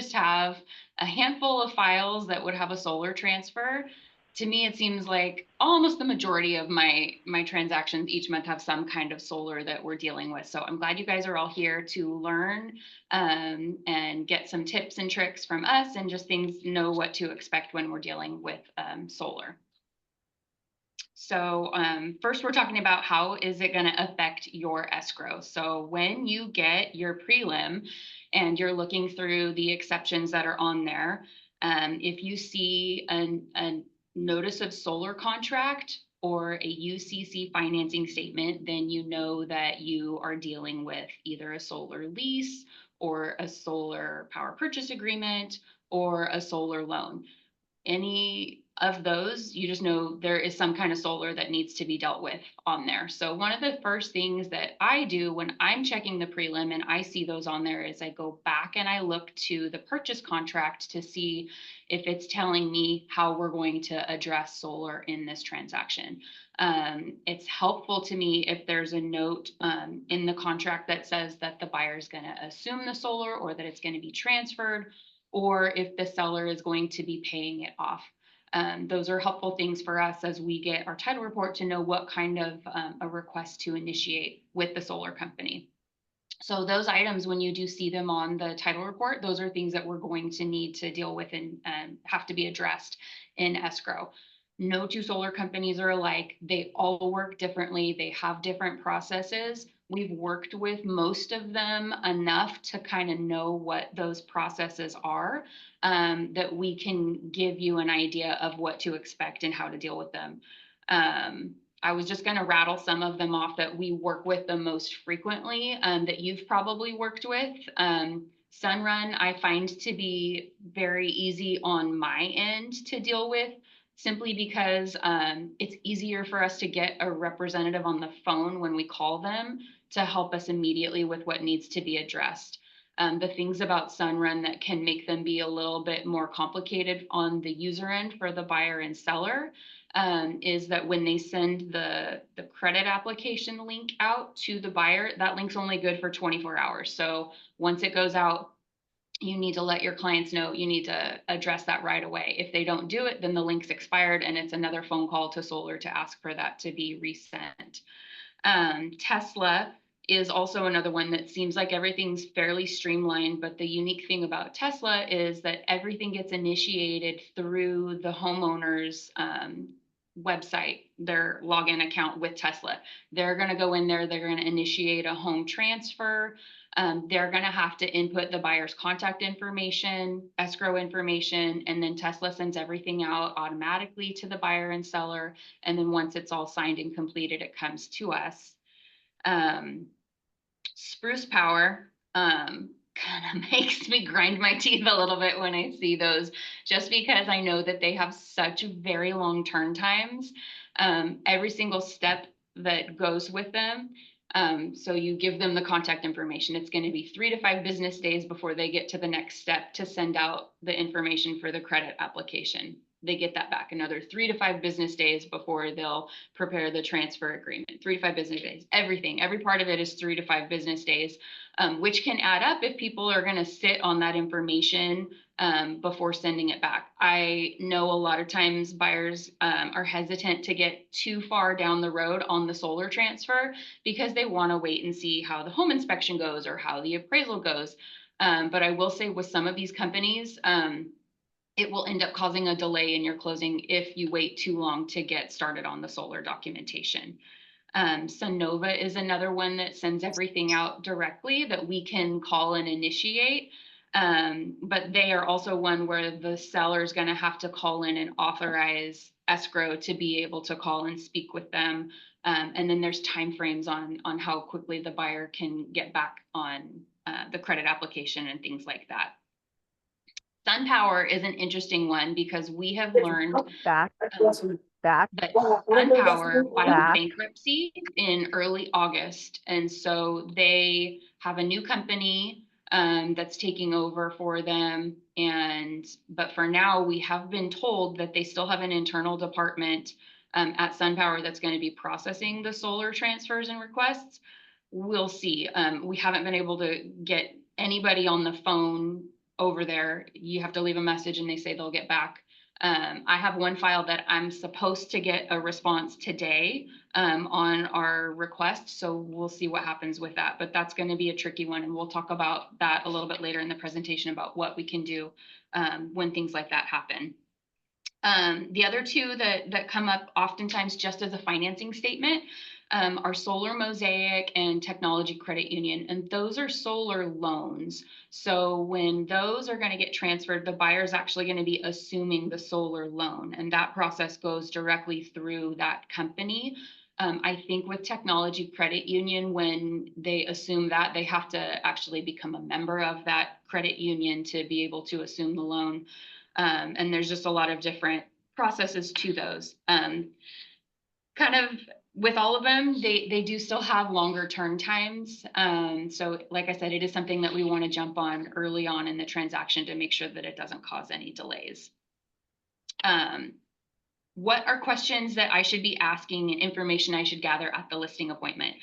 just have a handful of files that would have a solar transfer, to me, it seems like almost the majority of my transactions each month have some kind of solar that we're dealing with. So I'm glad you guys are all here to learn and get some tips and tricks from us and just things, know what to expect when we're dealing with solar. So first we're talking about how is it going to affect your escrow. So when you get your prelim and you're looking through the exceptions that are on there, if you see a notice of solar contract or a UCC financing statement, then you know that you are dealing with either a solar lease or a solar power purchase agreement or a solar loan. Any of those, you just know there is some kind of solar that needs to be dealt with on there. So one of the first things that I do when I'm checking the prelim and I see those on there is I go back and I look to the purchase contract to see if it's telling me how we're going to address solar in this transaction. It's helpful to me if there's a note in the contract that says that the buyer is going to assume the solar or that it's going to be transferred, or if the seller is going to be paying it off. Those are helpful things for us as we get our title report to know what kind of a request to initiate with the solar company. So those items, when you do see them on the title report, those are things that we're going to need to deal with and have to be addressed in escrow. No two solar companies are alike. They all work differently. They have different processes. We've worked with most of them enough to kind of know what those processes are, that we can give you an idea of what to expect and how to deal with them. I was just going to rattle some of them off that we work with the most frequently, that you've probably worked with. Sunrun, I find to be very easy on my end to deal with, simply because it's easier for us to get a representative on the phone when we call them to help us immediately with what needs to be addressed. The things about Sunrun that can make them be a little bit more complicated on the user end for the buyer and seller is that when they send the credit application link out to the buyer, that link's only good for 24 hours. So once it goes out, you need to let your clients know you need to address that right away. If they don't do it, then the link's expired and it's another phone call to Solar to ask for that to be resent. Tesla is also another one that seems like everything's fairly streamlined, but the unique thing about Tesla is that everything gets initiated through the homeowner's website, their login account with Tesla. They're going to go in there, they're going to initiate a home transfer. They're going to have to input the buyer's contact information, escrow information, and then Tesla sends everything out automatically to the buyer and seller. And then once it's all signed and completed, it comes to us. Spruce Power kind of makes me grind my teeth a little bit when I see those, just because I know that they have such very long turn times. Every single step that goes with them. So you give them the contact information. It's going to be 3 to 5 business days before they get to the next step to send out the information for the credit application. They get that back another 3 to 5 business days before they'll prepare the transfer agreement. 3 to 5 business days, everything, every part of it is 3 to 5 business days, which can add up if people are going to sit on that information before sending it back. I know a lot of times buyers are hesitant to get too far down the road on the solar transfer because they want to wait and see how the home inspection goes or how the appraisal goes. But I will say with some of these companies, it will end up causing a delay in your closing if you wait too long to get started on the solar documentation. Sunnova is another one that sends everything out directly that we can call and initiate. But they are also one where the seller is going to have to call in and authorize escrow to be able to call and speak with them. And then there's timeframes on how quickly the buyer can get back on the credit application and things like that. SunPower is an interesting one because we have learned Back. that SunPower filed bankruptcy in early August. And so they have a new company that's taking over for them. But for now, we have been told that they still have an internal department at SunPower that's going to be processing the solar transfers and requests. We'll see. We haven't been able to get anybody on the phone over there. You have to leave a message and they say they'll get back. I have one file that I'm supposed to get a response today on our request. So we'll see what happens with that. But that's going to be a tricky one. And we'll talk about that a little bit later in the presentation about what we can do when things like that happen. The other two that come up oftentimes just as a financing statement are Solar Mosaic and Technology Credit Union, and those are solar loans. So when those are going to get transferred, the buyer is actually going to be assuming the solar loan, and that process goes directly through that company. I think with Technology Credit Union, when they assume that, they have to actually become a member of that credit union to be able to assume the loan. And there's just a lot of different processes to those. Kind of with all of them, they do still have longer turn times. So like I said, it is something that we want to jump on early on in the transaction to make sure that it doesn't cause any delays. What are questions that I should be asking and information I should gather at the listing appointment?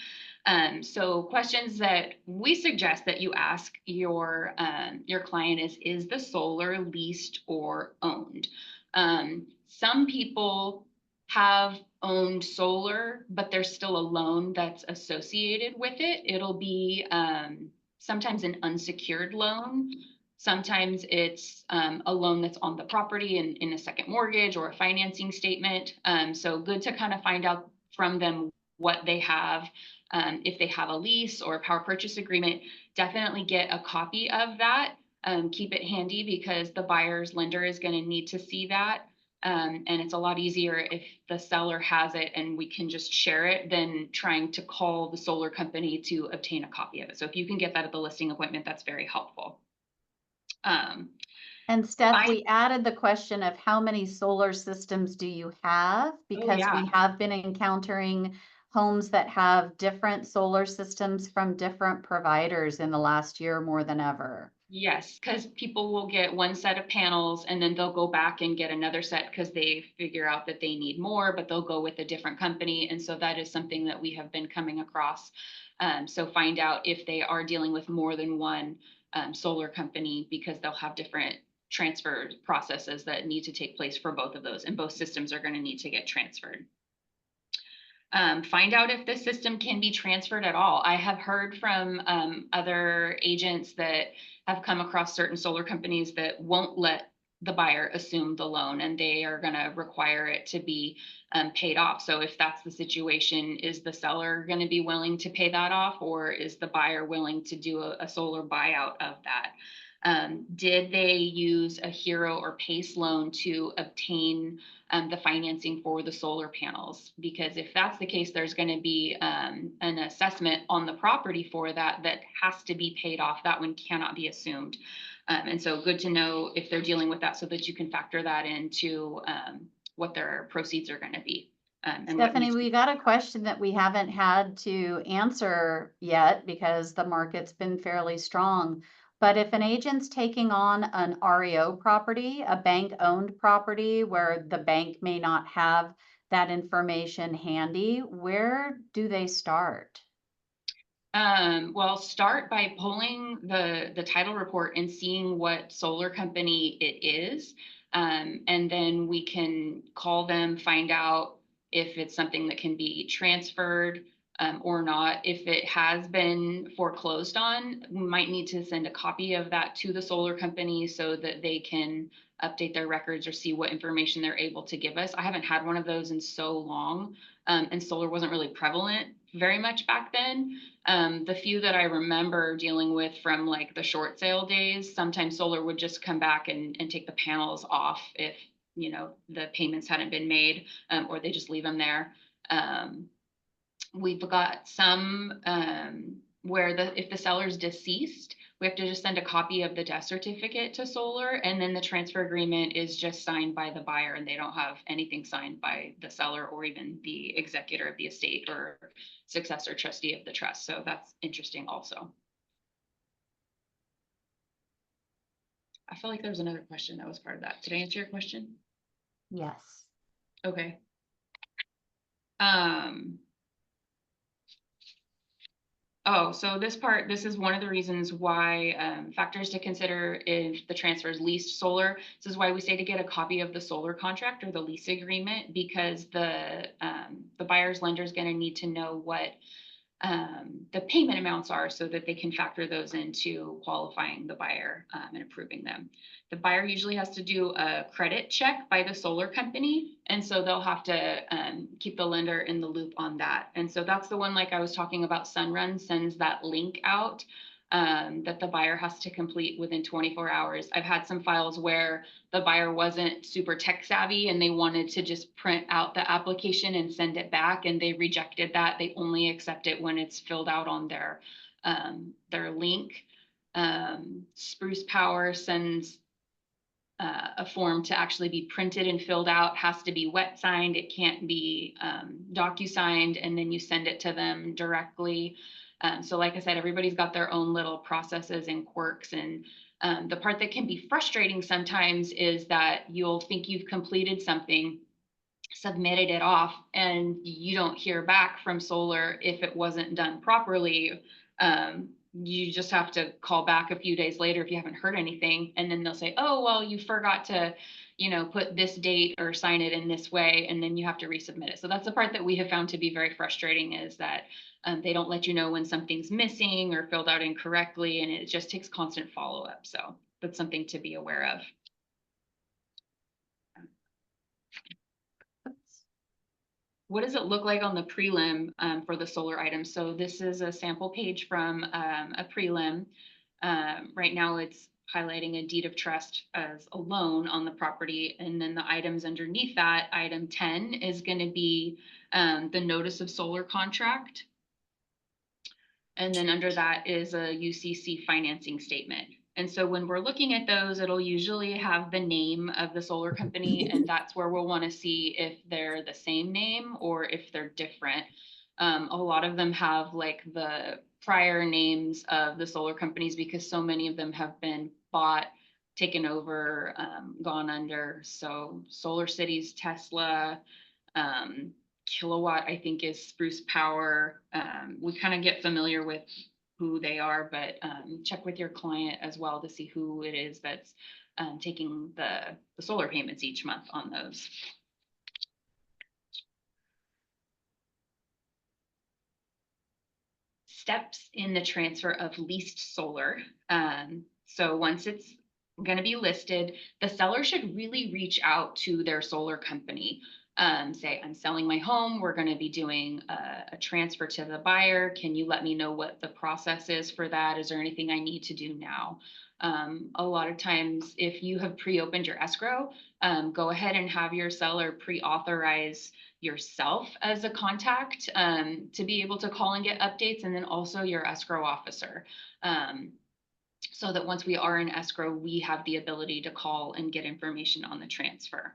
So questions that we suggest that you ask your client is the solar leased or owned? Some people have owned solar, but there's still a loan that's associated with it. It'll be sometimes an unsecured loan. Sometimes it's a loan that's on the property in a second mortgage or a financing statement. So good to kind of find out from them what they have. If they have a lease or a power purchase agreement, definitely get a copy of that. Keep it handy because the buyer's lender is going to need to see that. And it's a lot easier if the seller has it and we can just share it than trying to call the solar company to obtain a copy of it. So if you can get that at the listing appointment, that's very helpful. And Steph, we added the question of how many solar systems do you have? Because we have been encountering homes that have different solar systems from different providers in the last year more than ever. Yes, because people will get one set of panels and then they'll go back and get another set because they figure out that they need more, but they'll go with a different company. And so that is something that we have been coming across. So find out if they are dealing with more than one solar company because they'll have different transfer processes that need to take place for both of those, and both systems are going to need to get transferred. Find out if the system can be transferred at all. I have heard from other agents that have come across certain solar companies that won't let the buyer assume the loan and they are going to require it to be paid off. So if that's the situation, is the seller going to be willing to pay that off, or is the buyer willing to do a solar buyout of that? Did they use a HERO or PACE loan to obtain the financing for the solar panels? Because if that's the case, there's going to be an assessment on the property for that has to be paid off. That one cannot be assumed. And so good to know if they're dealing with that so that you can factor that into what their proceeds are going to be. Stephanie, we got a question that we haven't had to answer yet because the market's been fairly strong. But if an agent's taking on an REO property, a bank-owned property where the bank may not have that information handy, where do they start? Well, start by pulling the title report and seeing what solar company it is. And then we can call them, find out if it's something that can be transferred or not. If it has been foreclosed on, we might need to send a copy of that to the solar company so that they can update their records or see what information they're able to give us. I haven't had one of those in so long, and solar wasn't really prevalent very much back then. The few that I remember dealing with from like the short sale days, sometimes solar would just come back and take the panels off if, you know, the payments hadn't been made, or they just leave them there. We've got some where if the seller's deceased, we have to just send a copy of the death certificate to solar, and then the transfer agreement is just signed by the buyer and they don't have anything signed by the seller or even the executor of the estate or successor trustee of the trust. So that's interesting also. I feel like there was another question that was part of that. Did I answer your question? Yes. Okay. Oh, so this is one of the reasons why, factors to consider if the transfer is leased solar. This is why we say to get a copy of the solar contract or the lease agreement, because the buyer's lender is going to need to know what the payment amounts are so that they can factor those into qualifying the buyer and approving them. The buyer usually has to do a credit check by the solar company. And so they'll have to keep the lender in the loop on that. And so that's the one, like I was talking about, Sunrun sends that link out that the buyer has to complete within 24 hours. I've had some files where the buyer wasn't super tech savvy and they wanted to just print out the application and send it back, and they rejected that. They only accept it when it's filled out on their link. Spruce Power sends a form to actually be printed and filled out, has to be wet signed. It can't be docu-signed, and then you send it to them directly. So like I said, everybody's got their own little processes and quirks. And the part that can be frustrating sometimes is that you'll think you've completed something, submitted it off, and you don't hear back from solar if it wasn't done properly. You just have to call back a few days later if you haven't heard anything, and then they'll say, oh well, you forgot to put this date or sign it in this way, and then you have to resubmit it. So that's the part that we have found to be very frustrating, is that they don't let you know when something's missing or filled out incorrectly, and it just takes constant follow-up. So that's something to be aware of. What does it look like on the prelim for the solar items? So this is a sample page from a prelim. Right now it's highlighting a deed of trust as a loan on the property. And then the items underneath that, item 10, is going to be the notice of solar contract. And then under that is a UCC financing statement. And so when we're looking at those, it'll usually have the name of the solar company, and that's where we'll want to see if they're the same name or if they're different. A lot of them have like the prior names of the solar companies because so many of them have been bought, taken over, gone under. So Solar Cities, Tesla, Kilowatt, I think, is Spruce Power. We kind of get familiar with who they are, but check with your client as well to see who it is that's taking the solar payments each month on those. Steps in the transfer of leased solar. So once it's going to be listed, the seller should really reach out to their solar company. Say, I'm selling my home. We're going to be doing a transfer to the buyer. Can you let me know what the process is for that? Is there anything I need to do now? A lot of times, if you have pre-opened your escrow, go ahead and have your seller pre-authorize yourself as a contact to be able to call and get updates, and then also your escrow officer. So that once we are in escrow, we have the ability to call and get information on the transfer.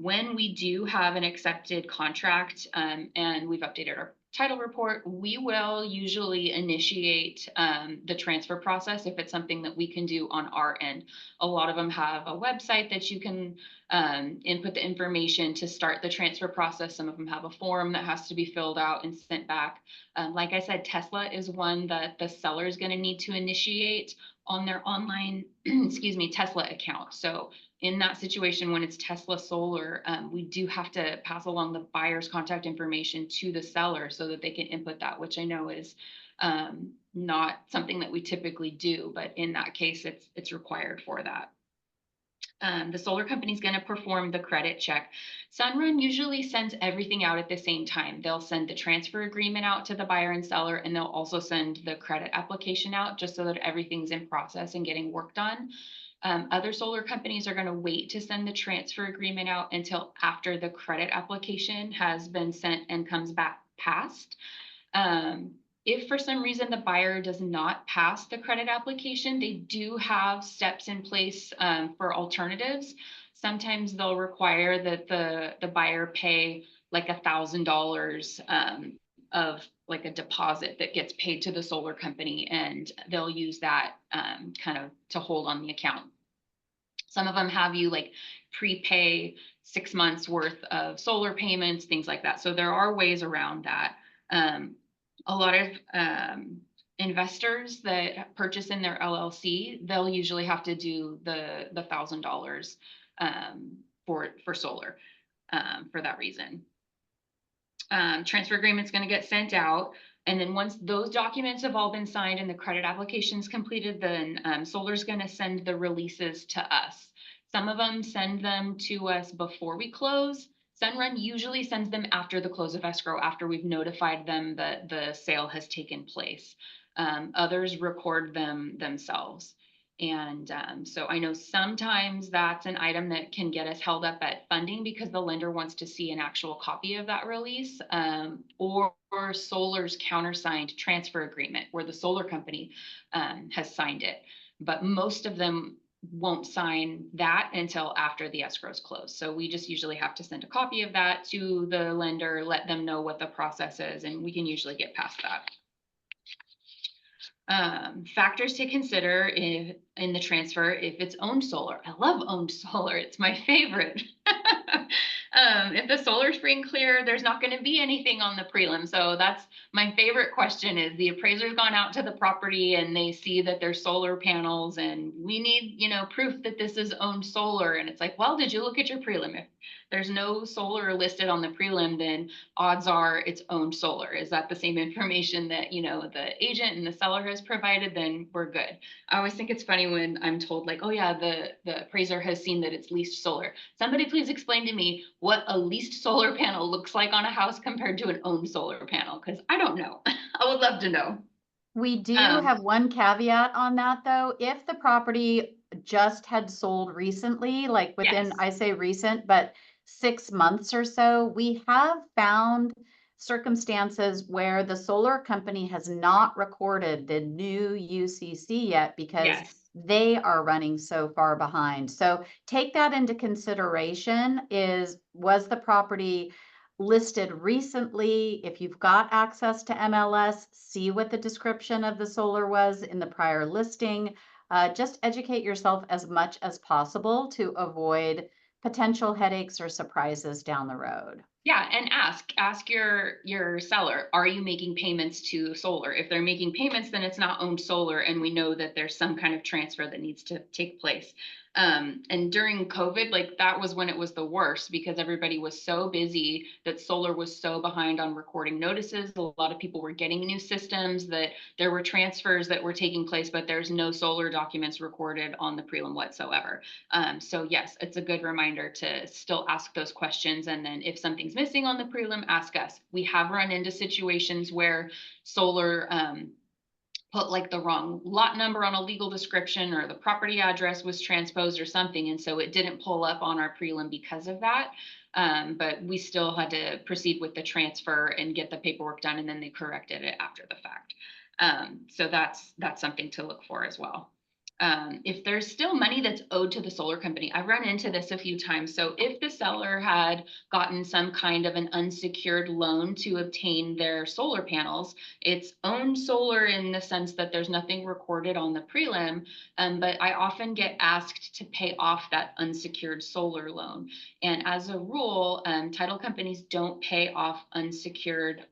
When we do have an accepted contract and we've updated our title report, we will usually initiate the transfer process if it's something that we can do on our end. A lot of them have a website that you can input the information to start the transfer process. Some of them have a form that has to be filled out and sent back. Like I said, Tesla is one that the seller is going to need to initiate on their online, excuse me, Tesla account. So in that situation, when it's Tesla Solar, we do have to pass along the buyer's contact information to the seller so that they can input that, which I know is not something that we typically do, but in that case, it's required for that. The solar company is going to perform the credit check. Sunrun usually sends everything out at the same time. They'll send the transfer agreement out to the buyer and seller, and they'll also send the credit application out just so that everything's in process and getting work done. Other solar companies are going to wait to send the transfer agreement out until after the credit application has been sent and comes back passed. If for some reason the buyer does not pass the credit application, they do have steps in place for alternatives. Sometimes they'll require that the buyer pay like $1,000 of like a deposit that gets paid to the solar company, and they'll use that kind of to hold on the account. Some of them have you like prepay 6 months worth of solar payments, things like that. So there are ways around that. a lot of investors that purchase in their LLC, they'll usually have to do the $1,000 for solar for that reason. Transfer agreement's going to get sent out. And then once those documents have all been signed and the credit application's completed, then Solar's going to send the releases to us. Some of them send them to us before we close. Sunrun usually sends them after the close of escrow, after we've notified them that the sale has taken place. Others record them themselves. And so I know sometimes that's an item that can get us held up at funding because the lender wants to see an actual copy of that release, or Solar's countersigned transfer agreement where the solar company has signed it. But most of them won't sign that until after the escrow's closed. So we just usually have to send a copy of that to the lender, let them know what the process is, and we can usually get past that. Factors to consider in the transfer if it's owned solar. I love owned solar. It's my favorite. If the solar's free and clear, there's not going to be anything on the prelim. So that's my favorite question is the appraiser's gone out to the property and they see that there's solar panels and we need, proof that this is owned solar. And it's like, well, did you look at your prelim? If there's no solar listed on the prelim, then odds are it's owned solar. Is that the same information that, the agent and the seller has provided? Then we're good. I always think it's funny when I'm told like, oh yeah, the appraiser has seen that it's leased solar. Somebody please explain to me what a leased solar panel looks like on a house compared to an owned solar panel, because I don't know. I would love to know. We do Um, have one caveat on that though. If the property just had sold recently, like within, yes, I say recent, but 6 months or so, we have found circumstances where the solar company has not recorded the new UCC yet because yes. they are running so far behind. So take that into consideration. Was the property listed recently? If you've got access to MLS, see what the description of the solar was in the prior listing. Just educate yourself as much as possible to avoid potential headaches or surprises down the road. Yeah, and ask your seller, are you making payments to solar? If they're making payments, then it's not owned solar, and we know that there's some kind of transfer that needs to take place. And during COVID, like that was when it was the worst because everybody was so busy that solar was so behind on recording notices. A lot of people were getting new systems that there were transfers that were taking place, but there's no solar documents recorded on the prelim whatsoever. So yes, it's a good reminder to still ask those questions. And then if something's missing on the prelim, ask us. We have run into situations where solar put like the wrong lot number on a legal description or the property address was transposed or something. And so it didn't pull up on our prelim because of that. But we still had to proceed with the transfer and get the paperwork done. And then they corrected it after the fact. So that's something to look for as well. If there's still money that's owed to the solar company, I've run into this a few times. So if the seller had gotten some kind of an unsecured loan to obtain their solar panels, it's owned solar in the sense that there's nothing recorded on the prelim, but I often get asked to pay off that unsecured solar loan. And as a rule, title companies don't pay off unsecured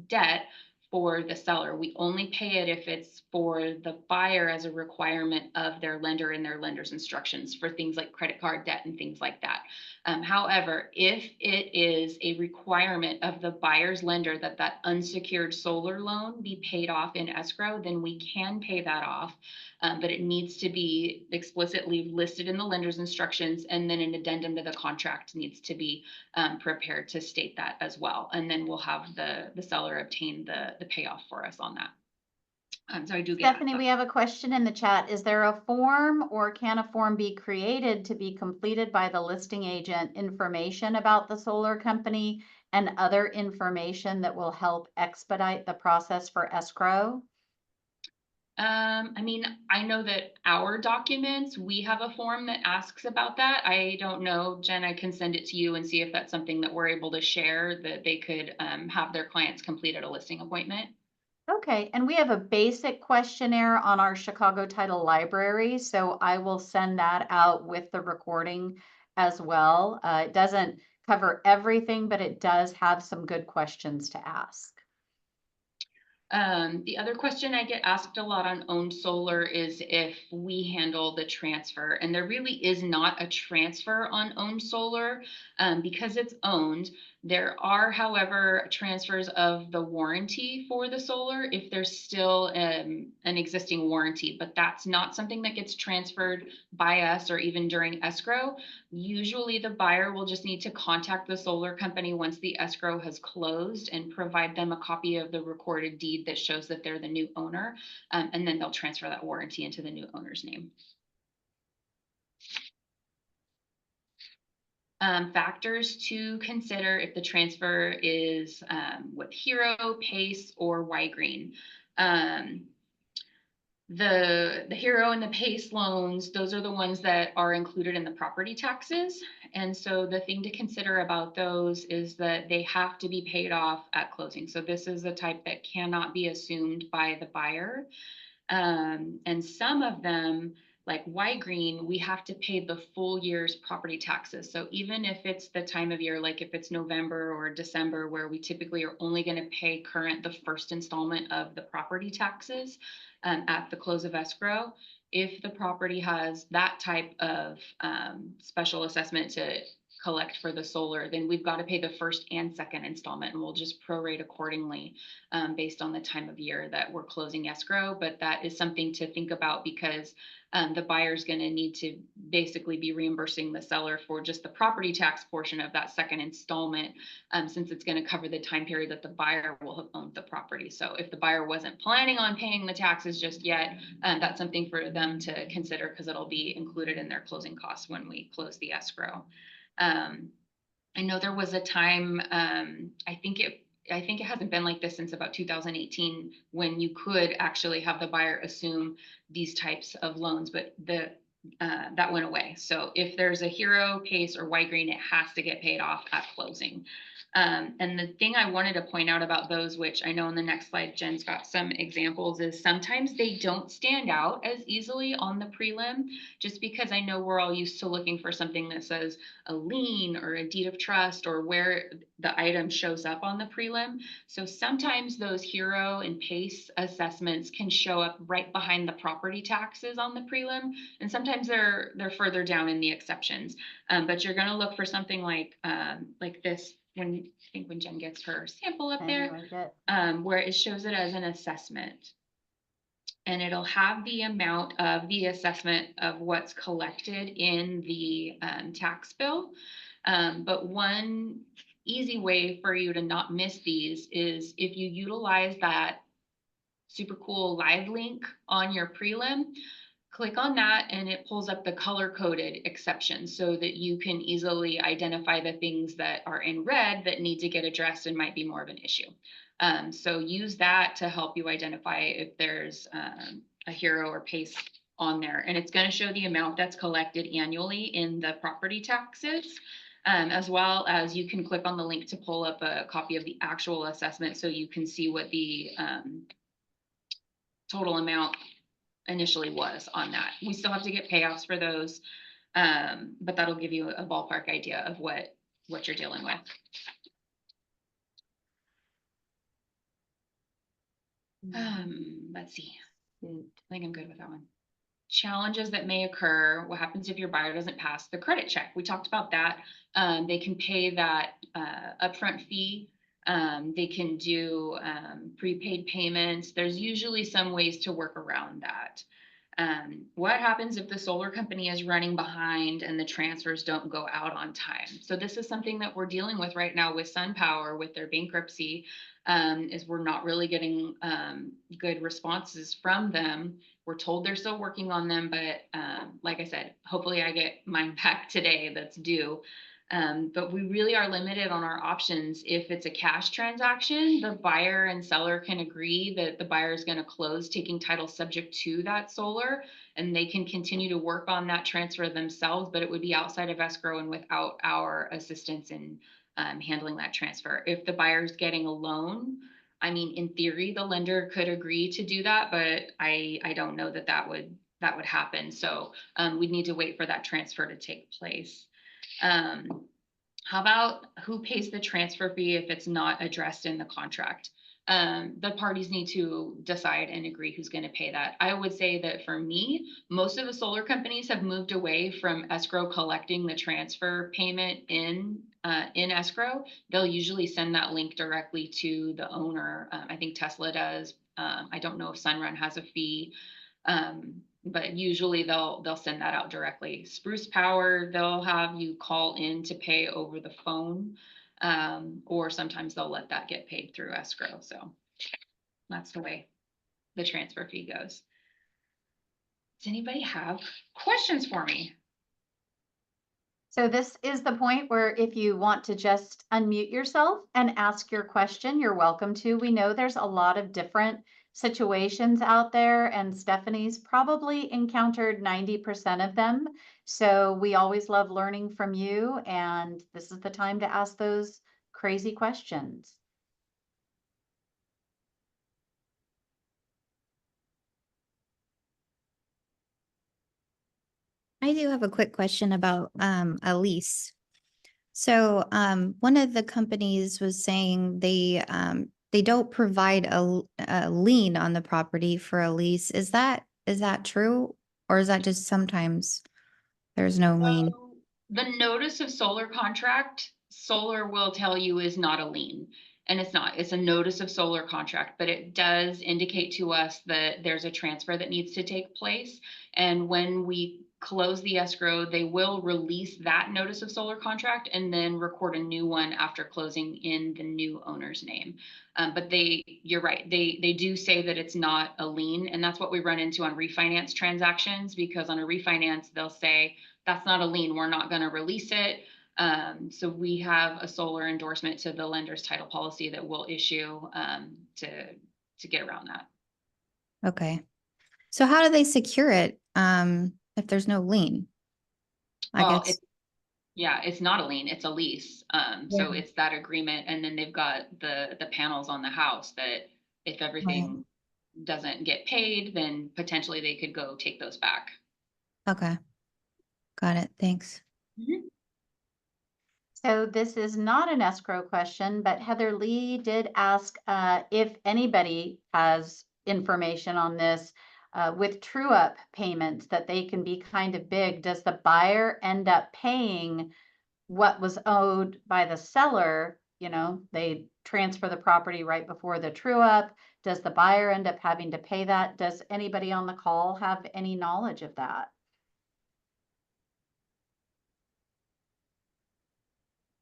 debt for the seller. We only pay it if it's for the buyer as a requirement of their lender and their lender's instructions for things like credit card debt and things like that. However, if it is a requirement of the buyer's lender that that unsecured solar loan be paid off in escrow, then we can pay that off. But it needs to be explicitly listed in the lender's instructions, and then an addendum to the contract needs to be prepared to state that as well. And then we'll have the seller obtain the payoff for us on that. So I do get asked Stephanie, that. we have a question in the chat. Is there a form or can a form be created to be completed by the listing agent, information about the solar company and other information that will help expedite the process for escrow? I mean, I know that our documents, we have a form that asks about that. I don't know, Jen, I can send it to you and see if that's something that we're able to share that they could have their clients complete at a listing appointment. Okay, and we have a basic questionnaire on our Chicago Title Library, so I will send that out with the recording as well. It doesn't cover everything, but it does have some good questions to ask. The other question I get asked a lot on owned solar is if we handle the transfer, and there really is not a transfer on owned solar because it's owned. There are, however, transfers of the warranty for the solar if there's still an existing warranty, but that's not something that gets transferred by us or even during escrow. Usually the buyer will just need to contact the solar company once the escrow has closed and provide them a copy of the recorded deed that shows that they're the new owner. And then they'll transfer that warranty into the new owner's name. Factors to consider if the transfer is with Hero, Pace, or Y-Green. The Hero and the Pace loans, those are the ones that are included in the property taxes. And so the thing to consider about those is that they have to be paid off at closing. So this is a type that cannot be assumed by the buyer. And some of them, like Y-Green, we have to pay the full year's property taxes. So even if it's the time of year, like if it's November or December, where we typically are only going to pay current the first installment of the property taxes at the close of escrow, if the property has that type of special assessment to collect for the solar, then we've got to pay the first and second installment, and we'll just prorate accordingly based on the time of year that we're closing escrow. But that is something to think about because the buyer's going to need to basically be reimbursing the seller for just the property tax portion of that second installment, since it's going to cover the time period that the buyer will have owned the property. So if the buyer wasn't planning on paying the taxes just yet, that's something for them to consider because it'll be included in their closing costs when we close the escrow. I know there was a time, I think it hasn't been like this since about 2018 when you could actually have the buyer assume these types of loans, but that went away. So if there's a Hero, Pace, or Y-Green, it has to get paid off at closing. And the thing I wanted to point out about those, which I know in the next slide, Jen's got some examples, is sometimes they don't stand out as easily on the prelim, just because I know we're all used to looking for something that says a lien or a deed of trust or where the item shows up on the prelim. So sometimes those Hero and Pace assessments can show up right behind the property taxes on the prelim, and sometimes they're further down in the exceptions. But you're going to look for something like this when I think when Jen gets her sample up there, where it shows it as an assessment. And it'll have the amount of the assessment of what's collected in the tax bill. But one easy way for you to not miss these is if you utilize that super cool live link on your prelim, click on that and it pulls up the color coded exceptions so that you can easily identify the things that are in red that need to get addressed and might be more of an issue. So use that to help you identify if there's a Hero or Pace on there. And it's going to show the amount that's collected annually in the property taxes. As well as you can click on the link to pull up a copy of the actual assessment so you can see what the total amount initially was on that. We still have to get payoffs for those, but that'll give you a ballpark idea of what you're dealing with. Let's see. I think I'm good with that one. Challenges that may occur. What happens if your buyer doesn't pass the credit check? We talked about that. They can pay that upfront fee. They can do prepaid payments. There's usually some ways to work around that. What happens if the solar company is running behind and the transfers don't go out on time? So this is something that we're dealing with right now with SunPower with their bankruptcy, is we're not really getting good responses from them. We're told they're still working on them, but like I said, hopefully I get mine back today that's due. But we really are limited on our options. If it's a cash transaction, the buyer and seller can agree that the buyer is going to close taking title subject to that solar, and they can continue to work on that transfer themselves, but it would be outside of escrow and without our assistance in handling that transfer. If the buyer's getting a loan, I mean, in theory, the lender could agree to do that, but I don't know that would happen. So we'd need to wait for that transfer to take place. How about who pays the transfer fee if it's not addressed in the contract? the parties need to decide and agree who's going to pay that. I would say that for me, most of the solar companies have moved away from escrow collecting the transfer payment in escrow. They'll usually send that link directly to the owner. I think Tesla does. I don't know if Sunrun has a fee. But usually they'll send that out directly. Spruce Power, they'll have you call in to pay over the phone, or sometimes they'll let that get paid through escrow. So that's the way the transfer fee goes. Does anybody have questions for me? So this is the point where if you want to just unmute yourself and ask your question, you're welcome to. We know there's a lot of different situations out there, and Stephanie's probably encountered 90% of them. So we always love learning from you, and this is the time to ask those crazy questions. I do have a quick question about a lease. So one of the companies was saying they don't provide a lien on the property for a lease. Is that true? Or is that just sometimes there's no lien? So the notice of solar contract, solar will tell you is not a lien. And it's not, it's a notice of solar contract, but it does indicate to us that there's a transfer that needs to take place. And when we close the escrow, they will release that notice of solar contract and then record a new one after closing in the new owner's name. But you're right, they do say that it's not a lien, and that's what we run into on refinance transactions, because on a refinance, they'll say, that's not a lien, we're not going to release it. So we have a solar endorsement to the lender's title policy that we'll issue to get around that. Okay. So how do they secure it if there's no lien? I Well, guess. yeah, it's not a lien, it's a lease. So Yeah. it's that agreement, and then they've got the panels on the house that if everything doesn't get paid, then potentially they could go take those back. Okay. Got it. Thanks. Mhm. So this is not an escrow question, but Heather Lee did ask if anybody has information on this with true up payments that they can be kind of big. Does the buyer end up paying what was owed by the seller? You know, they transfer the property right before the true up. Does the buyer end up having to pay that? Does anybody on the call have any knowledge of that?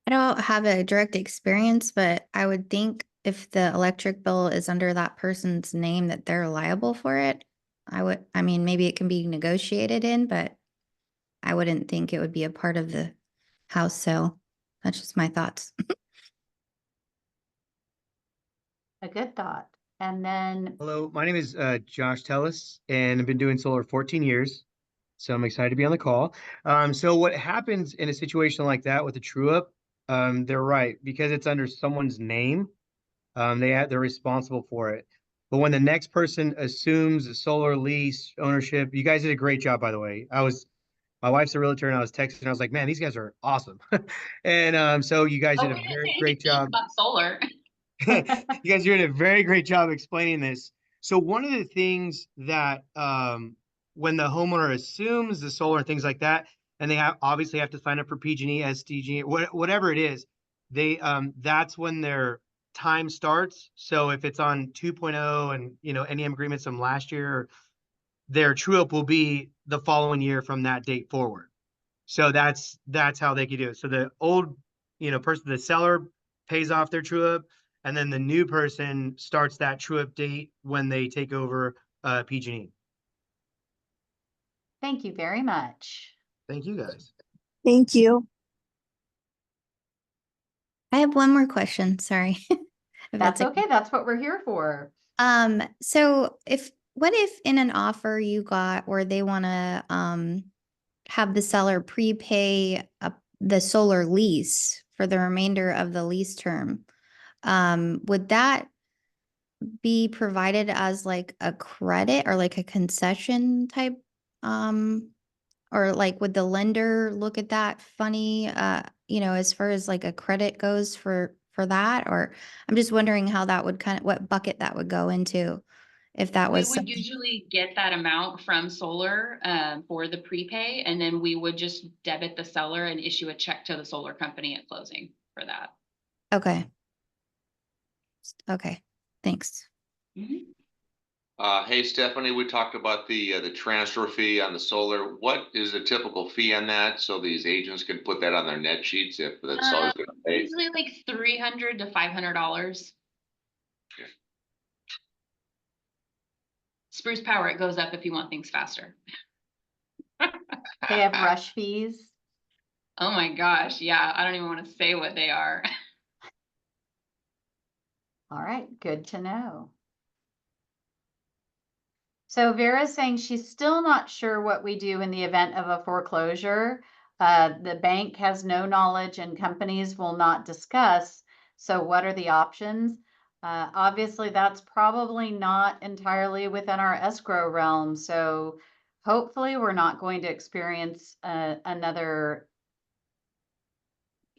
I don't have a direct experience, but I would think if the electric bill is under that person's name that they're liable for it. I mean, maybe it can be negotiated in, but I wouldn't think it would be a part of the house sale. That's just my thoughts. A good thought. And then Hello, my name is Josh Tellis, and I've been doing solar 14 years. So I'm excited to be on the call. So what happens in a situation like that with a true up? They're right because it's under someone's name. They're responsible for it. But when the next person assumes a solar lease ownership, you guys did a great job, by the way. My wife's a realtor, and I was texting. I was like, man, these guys are awesome. And so you guys Oh, did a we didn't very say great anything job. about solar. You guys are doing a very great job explaining this. So one of the things that when the homeowner assumes the solar and things like that, and they obviously have to sign up for PG&E, SDG, whatever it is, they that's when their time starts. So if it's on 2.0 and NEM agreements from last year, their true up will be the following year from that date forward. So that's how they could do it. So the old, person, the seller pays off their true up, and then the new person starts that true up date when they take over PG&E. thank you very much. Thank you guys. Thank you. I have one more question. Sorry. If That's okay. okay. That's what we're here for. So what if in an offer you got where they want to have the seller prepay the solar lease for the remainder of the lease term? Would that be provided as like a credit or like a concession type? Or like would the lender look at that funny, as far as like a credit goes for for that? Or I'm just wondering how that would what bucket that would go into if that We was would something. usually get that amount from Solar for the prepay, and then we would just debit the seller and issue a check to the solar company at closing for that. Okay. Okay, thanks. Mhm. Hey, Stephanie, we talked about the transfer fee on the solar. What is the typical fee on that? So these agents can put that on their net sheets if the seller's gonna pay. Usually like $300 to $500. Okay. Spruce Power, it goes up if you want things faster. They have rush fees. Oh my gosh, yeah, I don't even want to say what they are. All right, good to know. So Vera's saying she's still not sure what we do in the event of a foreclosure. The bank has no knowledge and companies will not discuss. So what are the options? Obviously, that's probably not entirely within our escrow realm. So hopefully we're not going to experience another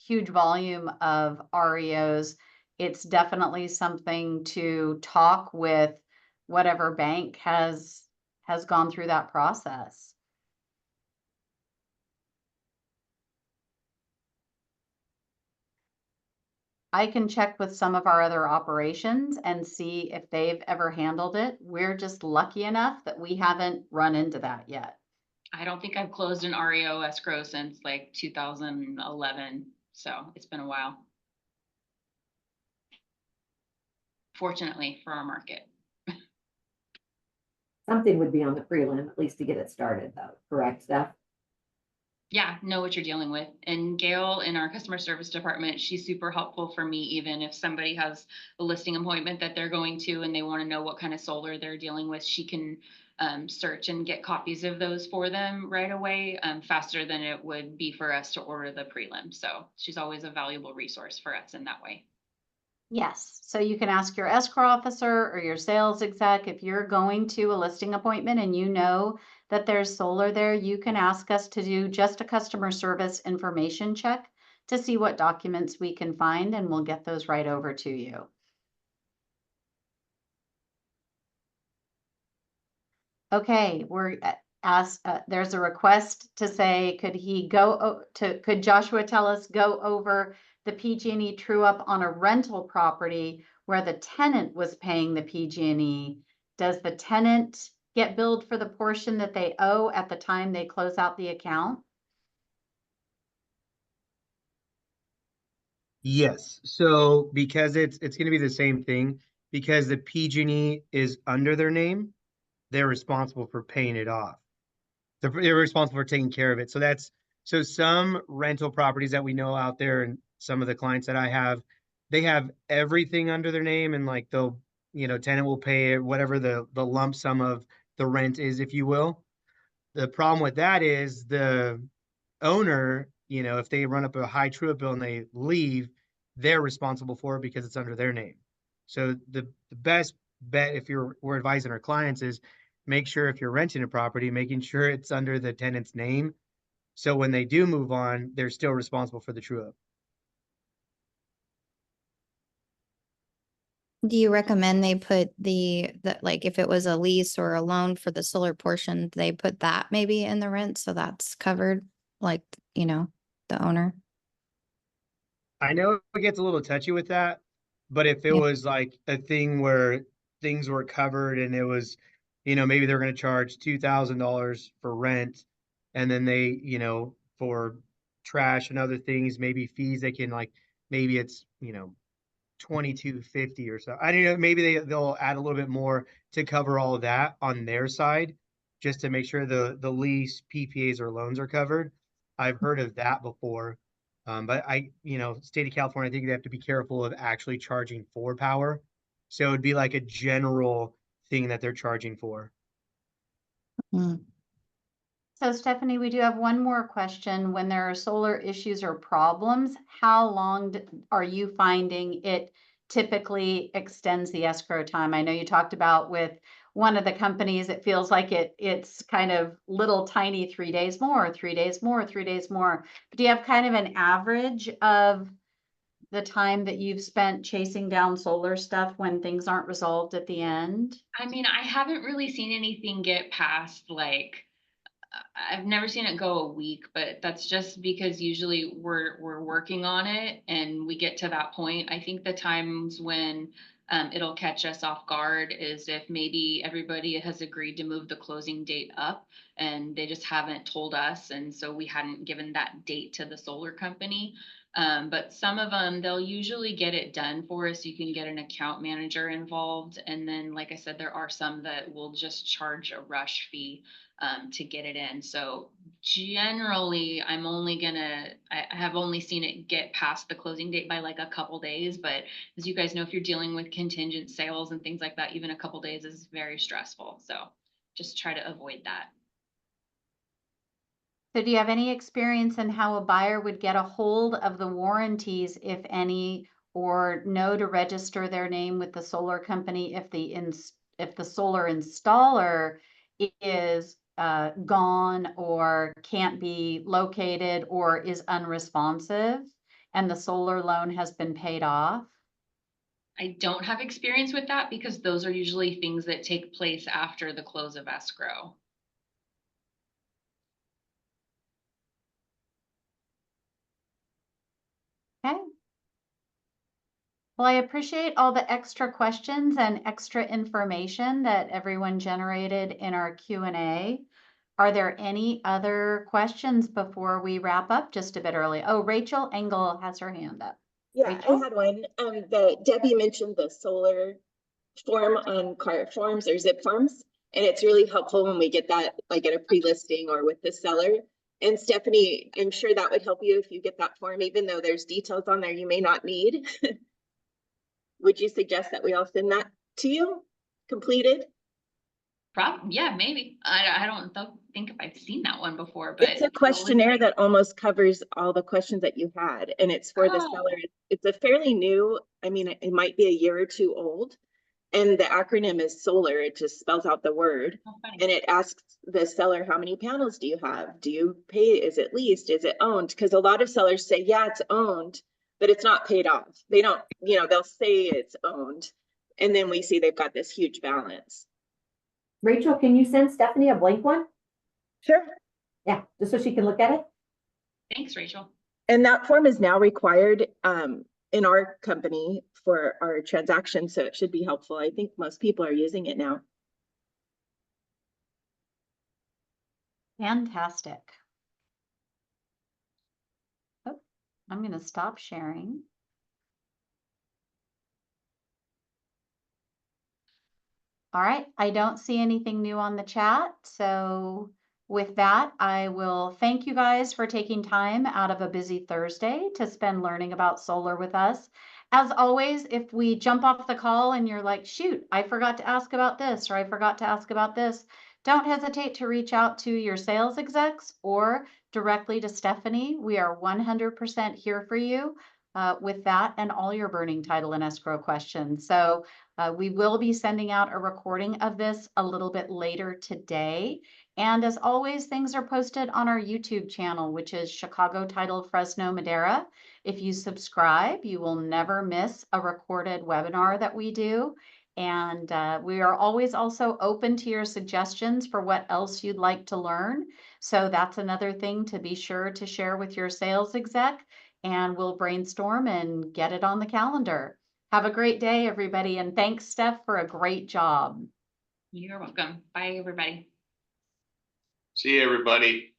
huge volume of REOs. It's definitely something to talk with whatever bank has gone through that process. I can check with some of our other operations and see if they've ever handled it. We're just lucky enough that we haven't run into that yet. I don't think I've closed an REO escrow since like 2011, so it's been a while. Fortunately for our market. Something would be on the prelim, at least to get it started though, correct, Steph? Yeah, know what you're dealing with. And Gail in our customer service department, she's super helpful for me, even if somebody has a listing appointment that they're going to and they want to know what kind of solar they're dealing with, she can search and get copies of those for them right away, faster than it would be for us to order the prelim. So she's always a valuable resource for us in that way. Yes, so you can ask your escrow officer or your sales exec if you're going to a listing appointment and you know that there's solar there, you can ask us to do just a customer service information check to see what documents we can find, and we'll get those right over to you. Okay, there's a request to say, could Joshua tell us, go over the PG&E true up on a rental property where the tenant was paying the PG&E? Does the tenant get billed for the portion that they owe at the time they close out the account? Yes, so because it's gonna be the same thing, because the PG&E is under their name, they're responsible for paying it off. They're responsible for taking care of it. So some rental properties that we know out there and some of the clients that I have, they have everything under their name and like they'll, tenant will pay whatever the lump sum of the rent is, if you will. The problem with that is the owner, if they run up a high true-up bill and they leave, they're responsible for it because it's under their name. So the best bet, if we're advising our clients, is make sure if you're renting a property, making sure it's under the tenant's name. So when they do move on, they're still responsible for the true-up. Do you recommend they put the like if it was a lease or a loan for the solar portion, they put that maybe in the rent so that's covered, like, the owner? I know it gets a little touchy with that, but if it Yeah. was like a thing where things were covered and it was, maybe they're going to charge $2,000 for rent, and then they, for trash and other things, maybe fees they can like, maybe it's, 2250 or so. I don't know, maybe they'll add a little bit more to cover all of that on their side, just to make sure the lease, PPAs or loans are covered. I've heard of that before. But state of California, I think they have to be careful of actually charging for power. So it'd be like a general thing that they're charging for. Mm. So Stephanie, we do have one more question. When there are solar issues or problems, how long are you finding it typically extends the escrow time? I know you talked about with one of the companies, it feels like it's kind of little tiny 3 days more, 3 days more, 3 days more. But do you have kind of an average of the time that you've spent chasing down solar stuff when things aren't resolved at the end? I mean, I haven't really seen anything get past like I've never seen it go a week, but that's just because usually we're working on it and we get to that point. I think the times when it'll catch us off guard is if maybe everybody has agreed to move the closing date up and they just haven't told us, and so we hadn't given that date to the solar company. But some of them, they'll usually get it done for us. You can get an account manager involved. And then, like I said, there are some that will just charge a rush fee to get it in. So generally, I have only seen it get past the closing date by like a couple days. But as you guys know, if you're dealing with contingent sales and things like that, even a couple days is very stressful. So just try to avoid that. So do you have any experience in how a buyer would get a hold of the warranties, if any, or know to register their name with the solar company if the solar installer is gone or can't be located or is unresponsive and the solar loan has been paid off? I don't have experience with that because those are usually things that take place after the close of escrow. Okay. Well, I appreciate all the extra questions and extra information that everyone generated in our Q&A. Are there any other questions before we wrap up just a bit early? Oh, Rachel Engel has her hand up. Yeah, Rachel? I had one. Debbie mentioned the solar form on car forms or zip forms, and it's really helpful when we get that like at a pre-listing or with the seller. And Stephanie, I'm sure that would help you if you get that form, even though there's details on there you may not need. Would you suggest that we all send that to you completed? Yeah, maybe. I don't think if I've seen that one before, but It's a questionnaire that almost covers all the questions that you had, and it's for the seller. It's a fairly new, I mean, it might be a year or two old, and the acronym is SOLAR. It just spells out the word, and it asks the seller, how many panels do you have? Do you pay? Is it leased? Is it owned? Because a lot of sellers say, yeah, it's owned, but it's not paid off. They don't, they'll say it's owned, and then we see they've got this huge balance. Rachel, can you send Stephanie a blank one? Sure. Yeah, just so she can look at it. Thanks, Rachel. And that form is now required in our company for our transactions, so it should be helpful. I think most people are using it now. Fantastic. Oh, I'm going to stop sharing. All right, I don't see anything new on the chat. So with that, I will thank you guys for taking time out of a busy Thursday to spend learning about solar with us. As always, if we jump off the call and you're like, shoot, I forgot to ask about this, or I forgot to ask about this, don't hesitate to reach out to your sales execs or directly to Stephanie. We are 100% here for you with that and all your burning title and escrow questions. So we will be sending out a recording of this a little bit later today. And as always, things are posted on our YouTube channel, which is Chicago Title Fresno Madera. If you subscribe, you will never miss a recorded webinar that we do. And we are always also open to your suggestions for what else you'd like to learn. So that's another thing to be sure to share with your sales exec, and we'll brainstorm and get it on the calendar. Have a great day, everybody. And thanks, Steph, for a great job. You're welcome. Bye, everybody. See you, everybody.